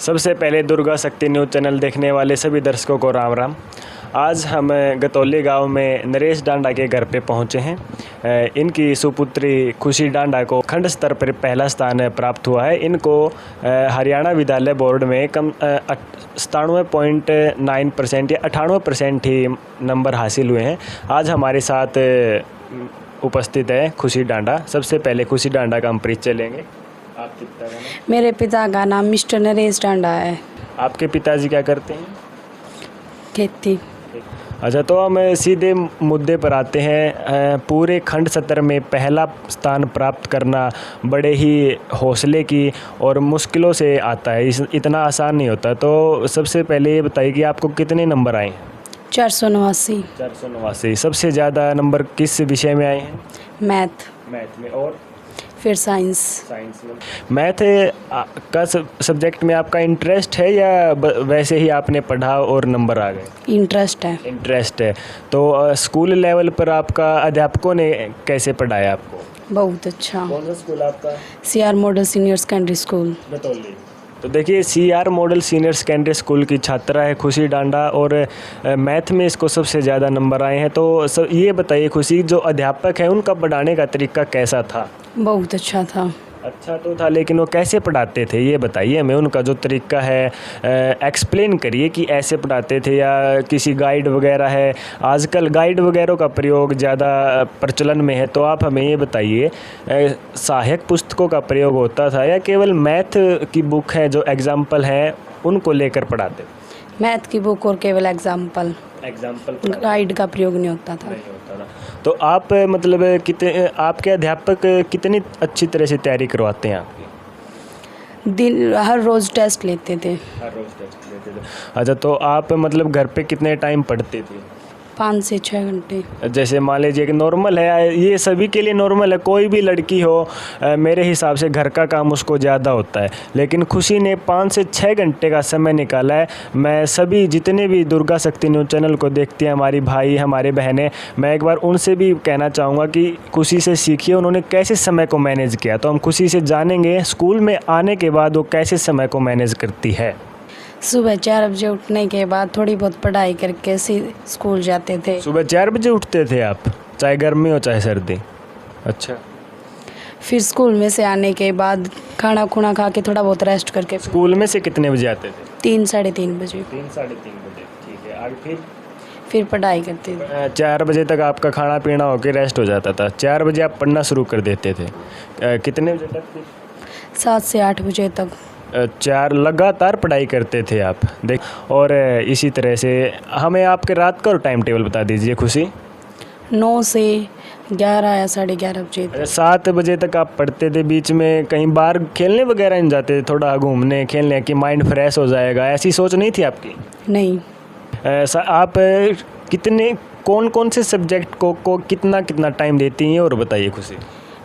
सबसे पहले दुर्गा शक्ति न्यूज़ चैनल देखने वाले सभी दर्शकों को राम राम। आज हम गतौली गांव में नरेश डांडा के घर पे पहुंचे हैं। इनकी सुपुत्री खुशी डांडा को खंड स्तर पर पहला स्थान प्राप्त हुआ है। इनको हरियाणा विद्यालय बोर्ड में कम 97.9% या 98% ही नंबर हासिल हुए हैं। आज हमारे साथ उपस्थित है खुशी डांडा। सबसे पहले खुशी डांडा का हम परिचय लेंगे। आपके पिता का नाम? मेरे पिता का नाम मिस्टर नरेश डांडा है। आपके पिताजी क्या करते हैं? खेती। अच्छा, तो हम सीधे मुद्दे पर आते हैं। पूरे खंड स्तर में पहला स्थान प्राप्त करना बड़े ही हौसले की और मुश्किलों से आता है, इतना आसान नहीं होता। तो सबसे पहले ये बताइए कि आपको कितने नंबर आए? 489। 489। सबसे ज़्यादा नंबर किस विषय में आए हैं? मैथ में। और फिर साइंस में। मैथ का सब्जेक्ट में आपका इंटरेस्ट है या वैसे ही आपने पढ़ा और नंबर आ गए? इंटरेस्ट है। तो स्कूल लेवल पर आपका अध्यापकों ने कैसे पढ़ाया आपको? बहुत अच्छा। कौन सा स्कूल आपका? CR model senior secondary school Gatauli. तो देखिए, CR model senior secondary school की छात्रा है खुशी डांडा और मैथ में इसको सबसे ज़्यादा नंबर आए हैं। तो ये बताइए खुशी, जो अध्यापक हैं उनका पढ़ाने का तरीका कैसा था? बहुत अच्छा था। अच्छा तो था, लेकिन वो कैसे पढ़ाते थे ये बताइए हमें। उनका जो तरीका है एक्सप्लेन करिए कि ऐसे पढ़ाते थे या किसी गाइड वगैरह है। आजकल गाइड वगैरह का प्रयोग ज़्यादा प्रचलन में है, तो आप हमें ये बताइए सहायक पुस्तकों का प्रयोग होता था या केवल मैथ की बुक है जो एग्जाम्पल हैं उनको लेकर पढ़ाते? मैथ की बुक और केवल एग्जाम्पल गाइड का प्रयोग नहीं होता था। तो आप मतलब कितने आपके अध्यापक कितनी अच्छी तरह से तैयारी करवाते हैं आपकी? हर रोज़ टेस्ट लेते थे। अच्छा, तो आप मतलब घर पे कितने टाइम पढ़ते थे? 5 से 6 घंटे। जैसे मान लीजिए कि नॉर्मल है, ये सभी के लिए नॉर्मल है। कोई भी लड़की हो, मेरे हिसाब से घर का काम उसको ज़्यादा होता है, लेकिन खुशी ने 5 से 6 घंटे का समय निकाला है। मैं सभी जितने भी दुर्गा शक्ति न्यूज़ चैनल को देखती हैं हमारी भाई हमारे बहनें, मैं एक बार उनसे भी कहना चाहूँगा कि खुशी से सीखिए उन्होंने कैसे समय को मैनेज किया। तो हम खुशी से जानेंगे स्कूल में आने के बाद वो कैसे समय को मैनेज करती है। सुबह 4 बजे उठने के बाद थोड़ी बहुत पढ़ाई करके स्कूल जाते थे। सुबह 4 बजे उठते थे आप, चाहे गर्मी हो चाहे सर्दी? अच्छा। फिर स्कूल में से आने के बाद खाना खुना खा के थोड़ा बहुत रेस्ट करके स्कूल में से कितने बजे आते थे? 3 साढ़े 3 बजे। 3 साढ़े 3 बजे, ठीक है। आगे फिर पढ़ाई करते थे। 4 बजे तक आपका खाना पीना होकर रेस्ट हो जाता था। 4 बजे आप पढ़ना शुरू कर देते थे। कितने बजे तक? 7 से 8 बजे तक। 4 लगातार पढ़ाई करते थे आप, देख। और इसी तरह से हमें आपके रात का टाइम टेबल बता दीजिए खुशी। 9 से 11 या 11:30 बजे तक। 7 बजे तक आप पढ़ते थे, बीच में कहीं बाहर खेलने वगैरह नहीं जाते थे? थोड़ा घूमने खेलने की माइंड फ्रेश हो जाएगा, ऐसी सोच नहीं थी आपकी? नहीं। आप कौन कौन से सब्जेक्ट को कितना टाइम देती हैं और बताइए खुशी?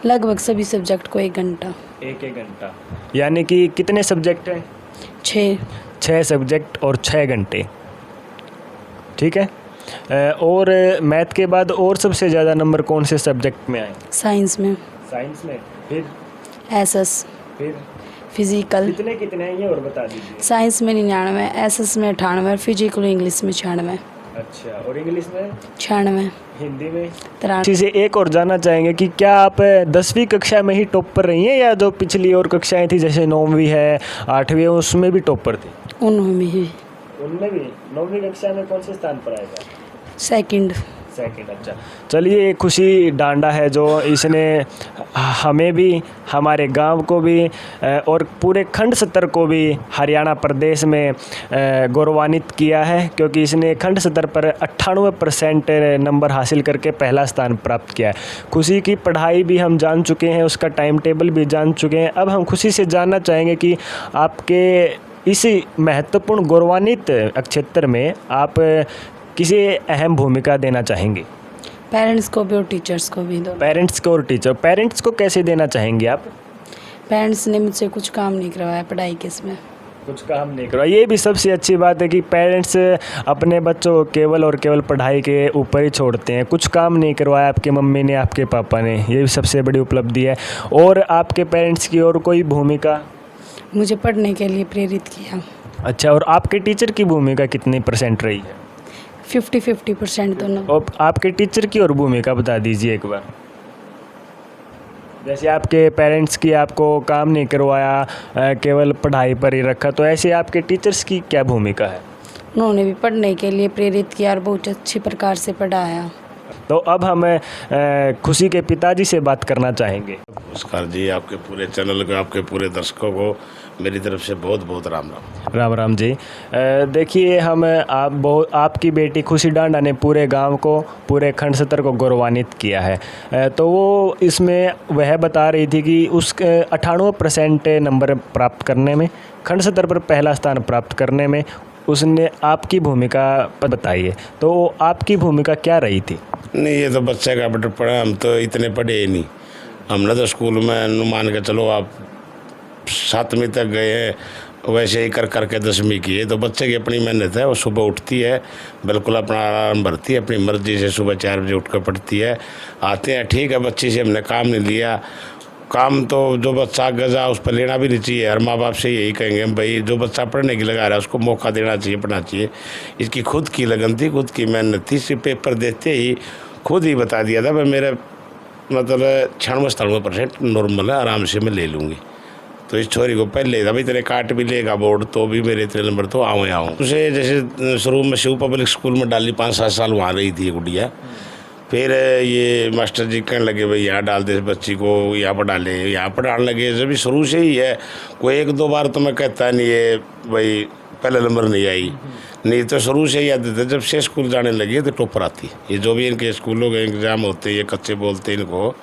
लगभग सभी सब्जेक्ट को 1 घंटा। 1 घंटा, यानी कि कितने सब्जेक्ट हैं? 6 सब्जेक्ट और 6 घंटे, ठीक है। और मैथ के बाद और सबसे ज़्यादा नंबर कौन से सब्जेक्ट में आए? साइंस में। फिर एसएस। फिर फिजिकल। कितने हैं ये और बता दीजिए। साइंस में 99, एसएस में 98, फिजिकल इंग्लिश में 96। अच्छा, और इंग्लिश में? 96। हिंदी में? 93। चीज़ें एक और जानना चाहेंगे कि क्या आप 10वीं कक्षा में ही टॉपर रही हैं या जो पिछली और कक्षाएं थी जैसे 9वीं है 8वीं है उसमें भी टॉपर थी? उनमें भी। 9वीं कक्षा में कौन से स्थान पर आएगा? सेकंड। अच्छा, चलिए। खुशी डांडा है जो इसने हमें भी, हमारे गांव को भी और पूरे खंड स्तर को भी हरियाणा प्रदेश में गौरवान्वित किया है, क्योंकि इसने खंड स्तर पर 98% नंबर हासिल करके पहला स्थान प्राप्त किया है। खुशी की पढ़ाई भी हम जान चुके हैं, उसका टाइम टेबल भी जान चुके हैं। अब हम खुशी से जानना चाहेंगे कि आपके इस महत्वपूर्ण गौरवान्वित क्षेत्र में आप किसी अहम भूमिका देना चाहेंगे? पेरेंट्स को भी और टीचर्स को भी। पेरेंट्स को और टीचर। पेरेंट्स को कैसे देना चाहेंगे आप? पेरेंट्स ने मुझसे कुछ काम नहीं करवाया पढ़ाई के इसमें। कुछ काम नहीं करवाया, ये भी सबसे अच्छी बात है कि पेरेंट्स अपने बच्चों को केवल और केवल पढ़ाई के ऊपर ही छोड़ते हैं। कुछ काम नहीं करवाया आपकी मम्मी ने, आपके पापा ने, ये भी सबसे बड़ी उपलब्धि है। और आपके पेरेंट्स की और कोई भूमिका? मुझे पढ़ने के लिए प्रेरित किया। अच्छा, और आपके टीचर की भूमिका कितनी % रही है? 50-50% दोनों। और आपके टीचर की और भूमिका बता दीजिए एक बार। जैसे आपके पेरेंट्स की आपको काम नहीं करवाया, केवल पढ़ाई पर ही रखा, तो ऐसे आपके टीचर्स की क्या भूमिका है? उन्होंने भी पढ़ने के लिए प्रेरित किया और बहुत अच्छी प्रकार से पढ़ाया। तो अब हम खुशी के पिताजी से बात करना चाहेंगे। नमस्कार जी, आपके पूरे चैनल को, आपके पूरे दर्शकों को मेरी तरफ से बहुत बहुत राम राम। राम राम जी। देखिए, आपकी बेटी खुशी डांडा ने पूरे गांव को, पूरे खंड सतर को गौरवान्वित किया है। तो वो इसमें वह बता रही थी कि उस 98% नंबर प्राप्त करने में, खंड सतर पर पहला स्थान प्राप्त करने में उसने आपकी भूमिका बताई है। तो आपकी भूमिका क्या रही थी? नहीं, ये तो बच्चे का बेटा पढ़ा, हम तो इतने पढ़े ही नहीं। हमने तो स्कूल में मान के चलो आप 7वीं तक गए हैं, वैसे ही कर करके 10वीं की है। तो बच्चे की अपनी मेहनत है, वो सुबह उठती है, बिल्कुल अपना आराम भरती है, अपनी मर्जी से सुबह 4 बजे उठ कर पढ़ती है। आते हैं, ठीक है, बच्ची से हमने काम नहीं लिया। काम तो जो बच्चा आगे जा उस पर लेना भी नहीं चाहिए। हर माँ बाप से यही कहेंगे भाई, जो बच्चा पढ़ने की लगा रहा है उसको मौका देना चाहिए, पढ़ना चाहिए। इसकी खुद की लगन थी, खुद की मेहनत थी। सिर्फ पेपर देते ही खुद ही बता दिया था भाई मेरा मतलब 96-97% नॉर्मल है, आराम से मैं ले लूँगी। तो इस छोरी को पहले था भाई तेरे काट भी लेगा बोर्ड तो भी मेरे इतने नंबर तो आऊँ। उसे जैसे शुरू में शिव पब्लिक स्कूल में डाली, 5-7 साल वहाँ रही थी गुड़िया। फिर ये मास्टर जी कहने लगे भाई यहाँ डाल दे इस बच्ची को, यहाँ पर डाले, यहाँ पर डालने लगे। जब शुरू से ही है, कोई 1-2 बार तो मैं कहता नहीं है भाई पहले नंबर नहीं आई, नहीं तो शुरू से ही आते थे। जब से स्कूल जाने लगे तो टॉपर आती। ये जो भी इनके स्कूलों के एग्ज़ाम होते हैं, ये कच्चे बोलते हैं इनको,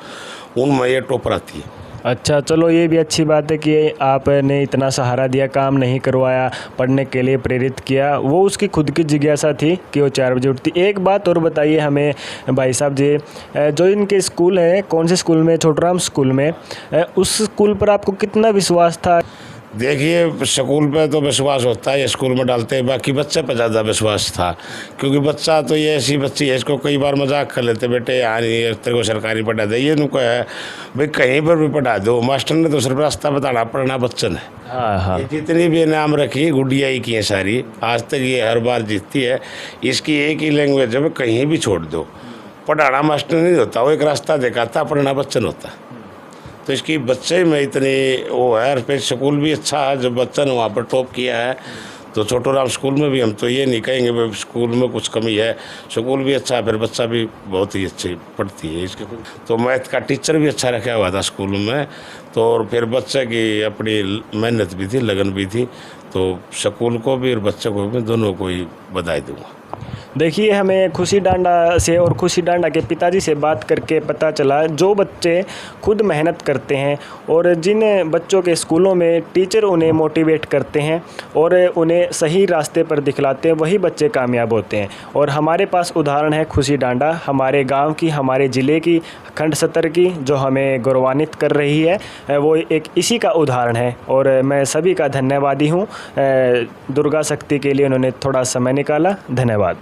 उनमें ये टॉपर आती है। अच्छा, चलो ये भी अच्छी बात है कि आपने इतना सहारा दिया, काम नहीं करवाया, पढ़ने के लिए प्रेरित किया। वो उसकी खुद की जिज्ञासा थी कि वो 4 बजे उठती। एक बात और बताइए हमें भाई साहब जी, जो इनके स्कूल है, कौन से स्कूल में? छोटूराम स्कूल में। उस स्कूल पर आपको कितना विश्वास था? देखिए, स्कूल पे तो विश्वास होता है, स्कूल में डालते हैं, बाकी बच्चे पर ज़्यादा विश्वास था। क्योंकि बच्चा तो ये ऐसी बच्ची है, इसको कई बार मजाक कर लेते, बेटे यहाँ नहीं तेरे को सरकारी पढ़ा दे, ये नुको है भाई कहीं पर भी पढ़ा दो। मास्टर ने तो सिर्फ रास्ता बताना, पढ़ना बच्चन है। हाँ। ये जितनी भी इनाम रखी गुड़िया ही की है सारी, आज तक ये हर बार जीतती है। इसकी एक ही लैंग्वेज है, कहीं भी छोड़ दो, पढ़ाना मास्टर नहीं होता, वो एक रास्ता दिखाता, पढ़ना बच्चन होता। तो इसकी बच्चे में इतनी वो है। फिर स्कूल भी अच्छा है, जब बच्चा ने वहाँ पर टॉप किया है। तो छोटूराम स्कूल में भी हम तो ये नहीं कहेंगे भाई स्कूल में कुछ कमी है, स्कूल भी अच्छा है, फिर बच्चा भी बहुत ही अच्छी पढ़ती है इसके। तो मैथ का टीचर भी अच्छा रखा हुआ था स्कूल में। तो और फिर बच्चे की अपनी मेहनत भी थी, लगन भी थी। तो स्कूल को भी और बच्चे को भी, दोनों को ही बधाई दूँगा। देखिए, हमें खुशी डांडा से और खुशी डांडा के पिताजी से बात करके पता चला, जो बच्चे खुद मेहनत करते हैं और जिन बच्चों के स्कूलों में टीचर उन्हें मोटिवेट करते हैं और उन्हें सही रास्ते पर दिखलाते हैं, वही बच्चे कामयाब होते हैं। और हमारे पास उदाहरण है खुशी डांडा, हमारे गांव की, हमारे ज़िले की, खंड सतर की, जो हमें गौरवान्वित कर रही है। वो एक इसी का उदाहरण है और मैं सभी का धन्यवादी हूँ। दुर्गा शक्ति के लिए उन्होंने थोड़ा समय निकाला। धन्यवाद।